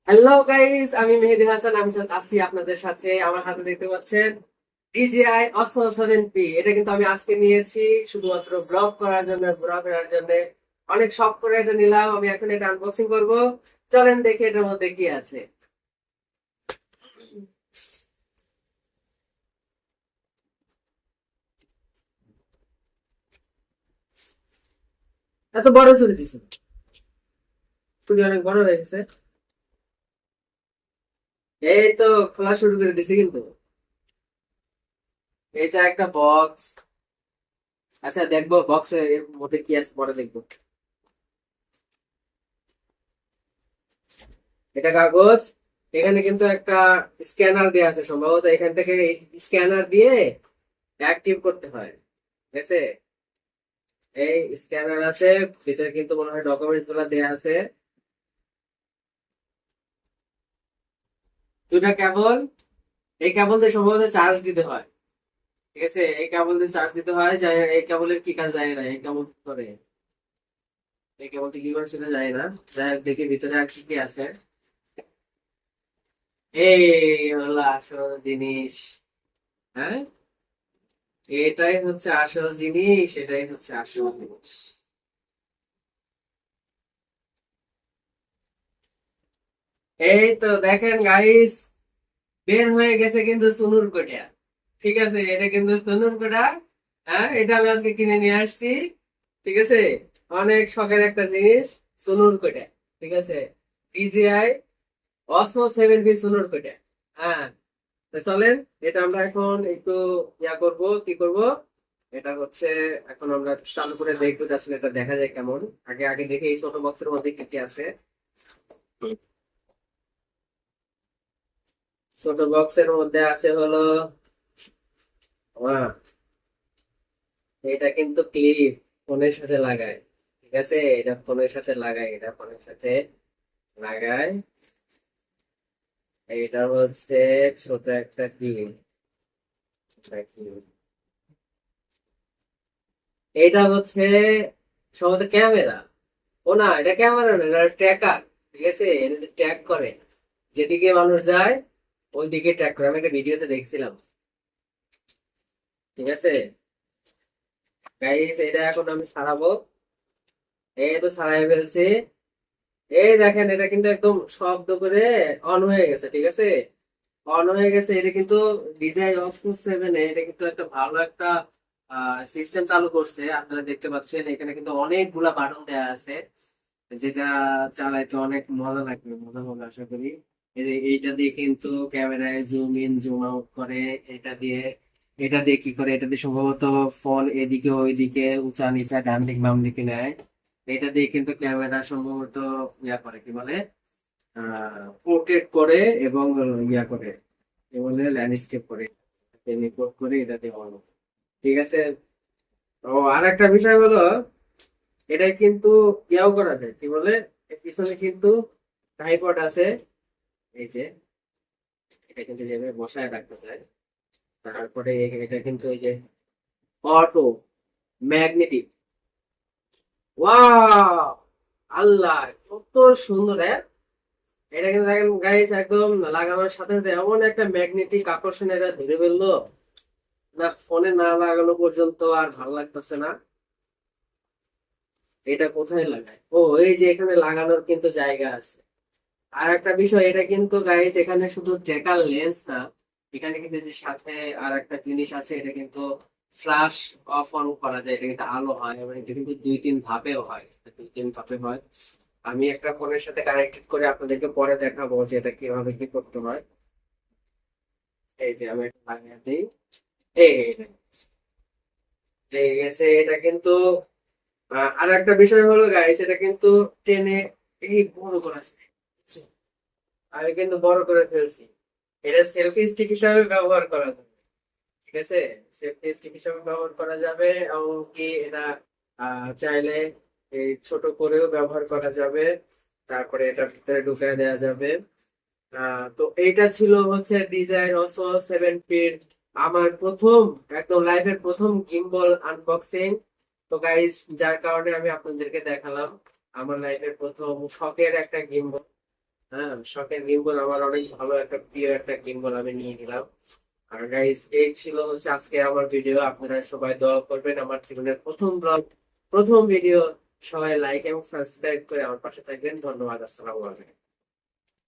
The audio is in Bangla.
হ্যালো গাইস, আমি মেহেদী হাসান। আমি আছি আপনাদের সাথে। আমার হাতে দেখতে পাচ্ছেন DJI Osmo 7P। এটা কিন্তু আমি আজকে নিয়েছি শুধুমাত্র ব্লগ করার জন্য, ঘোরা ফেরার জন্য। অনেক শখ করে এটা নিলাম। আমি এখন এটা আনবক্সিং করব। চলেন দেখি এটার মধ্যে কি আছে। এত বড় চুরি দিছে, চুরি অনেক বড় হয়ে গেছে। এই তো খোলা শুরু করে দিছে কিন্তু। এটা একটা বক্স। আচ্ছা, দেখবো বক্সে এর মধ্যে কি আছে, পরে দেখবো। এটা কাগজ। এখানে কিন্তু একটা স্ক্যানার দেওয়া আছে, সম্ভবত এখান থেকে স্ক্যানার দিয়ে অ্যাক্টিভ করতে হয়। ঠিক আছে, এই স্ক্যানার আছে। ভিতরে কিন্তু মনে হয় ডকুমেন্টস গুলা দেওয়া আছে। দুটা কেবল। এই কেবল দিয়ে সম্ভবত চার্জ দিতে হয়। ঠিক আছে, এই কেবল দিয়ে চার্জ দিতে হয়। জানি না এই কেবলের কি কাজ, জানি না এই কেবল কি করে। এই কেবল দিয়ে কি করে সেটা জানি না। যাই হোক, দেখি ভিতরে আর কি কি আছে। এই হলো আসল জিনিস। হ্যাঁ, এটাই হচ্ছে আসল জিনিস, এটাই হচ্ছে আসল জিনিস। এই তো দেখেন গাইস, বের হয়ে গেছে কিন্তু সুনুর কোটা। ঠিক আছে, এটা কিন্তু সুনুর কোটা। হ্যাঁ, এটা আমি আজকে কিনে নিয়ে আসছি। ঠিক আছে, অনেক শখের একটা জিনিস, সুনুর কোটা। ঠিক আছে, DJI Osmo 7B সুনুর কোটা। হ্যাঁ, তো চলেন, এটা আমরা এখন একটু করব, কি করব। এটা হচ্ছে, এখন আমরা চালু করে দেখবো যে আসলে এটা দেখা যায় কেমন। আগে আগে দেখে এই ছোট বক্সের মধ্যে কি কি আছে। ছোট বক্সের মধ্যে আছে হলো, এটা কিন্তু ক্লিপ, ফোনের সাথে লাগায়। ঠিক আছে, এটা ফোনের সাথে লাগায়, এটা ফোনের সাথে লাগায়। এটা হচ্ছে ছোট একটা ক্লিপ। এটা হচ্ছে সম্ভবত ক্যামেরা। ও না, এটা ক্যামেরা না, এটা ট্র্যাকার। ঠিক আছে, এটা ট্র্যাক করে, যেদিকে মানুষ যায় ওই দিকে ট্র্যাক করে। আমি একটা ভিডিওতে দেখছিলাম। ঠিক আছে গাইস, এটা এখন আমি ছাড়াবো। এই তো ছাড়াই ফেলছি। এই দেখেন, এটা কিন্তু একদম শব্দ করে অন হয়ে গেছে। ঠিক আছে, অন হয়ে গেছে। এটা কিন্তু ডিজাই অসমো 7 এটা কিন্তু একটা ভালো একটা সিস্টেম চালু করছে। আপনারা দেখতে পাচ্ছেন এখানে কিন্তু অনেকগুলা বাটন দেয়া আছে, যেটা চালাইতে অনেক মজা লাগবে, মজা হবে আশা করি। এইটা দিয়ে কিন্তু ক্যামেরায় জুম ইন জুম আউট করে। এটা দিয়ে এটা দিয়ে কি করে, এটা দিয়ে সম্ভবত ফোন এদিকে ওইদিকে উঁচা নিচা ডান দিক বাম দিকে নেয়। এটা দিয়ে কিন্তু ক্যামেরা সম্ভবত করে, কি বলে, পোর্ট্রেট করে এবং করে, কি বলে, ল্যান্ডস্কেপ করে, রিপোর্ট করে এটা দিয়ে অন। ঠিক আছে। ও, আর একটা বিষয় হলো, এটা কিন্তু করা যায়, কি বলে, এর পিছনে কিন্তু ট্রাইপড আছে। এই যে, এটা কিন্তু যেভাবে বসায় রাখতে চায়। তারপরে এটা কিন্তু এই যে অটো ম্যাগনেটিক। ওয়াও, আল্লাহ, কত সুন্দর। এটা কিন্তু দেখেন গাইস, একদম লাগানোর সাথে সাথে এমন একটা ম্যাগনেটিক আকর্ষণ এটা ধরে ফেললো না, ফোনে না লাগানো পর্যন্ত আর ভালো লাগতেছে না। এটা কোথায় লাগায়? ও, এই যে এখানে লাগানোর কিন্তু জায়গা আছে। আর একটা বিষয়, এটা কিন্তু গাইস এখানে শুধু ট্রেকার লেন্স না, এখানে কিন্তু যে সাথে আর একটা জিনিস আছে, এটা কিন্তু ফ্ল্যাশ অফ অন করা যায়। এটা কিন্তু আলো হয়, এবং এটা কিন্তু দুই তিন ধাপেও হয়, দুই তিন ধাপে হয়। আমি একটা ফোনের সাথে কানেক্টেড করে আপনাদেরকে পরে দেখাবো যে এটা কিভাবে কি করতে হয়। এই যে আমি এটা লাগিয়ে দিই। এই লেগে গেছে। এটা কিন্তু আর একটা বিষয় হলো গাইস, এটা কিন্তু টেনে এই বড় করা যায়। আমি কিন্তু বড় করে ফেলছি। এটা সেলফি স্টিক হিসাবে ব্যবহার করা যাবে। ঠিক আছে, সেলফি স্টিক হিসাবে ব্যবহার করা যাবে। এমনকি এটা চাইলে এই ছোট করেও ব্যবহার করা যাবে। তারপরে এটা ভিতরে ঢুকিয়ে দেওয়া যাবে। তো এইটা ছিল হচ্ছে ডিজাইন অসো 7 ফিট, আমার প্রথম, একদম লাইফের প্রথম গিম্বল আনবক্সিং। তো গাইস, যার কারণে আমি আপনাদেরকে দেখালাম আমার লাইফের প্রথম শখের একটা গিম্বল। হ্যাঁ, শখের গিম্বল আমার অনেক ভালো একটা প্রিয় একটা গিম্বল আমি নিয়ে নিলাম। আর গাইস, এই ছিল হচ্ছে আজকে আমার ভিডিও। আপনারা সবাই দোয়া করবেন, আমার জীবনের প্রথম ব্লগ, প্রথম ভিডিও। সবাই লাইক এবং সাবস্ক্রাইব করে আমার পাশে থাকবেন। ধন্যবাদ। আসসালামু আলাইকুম।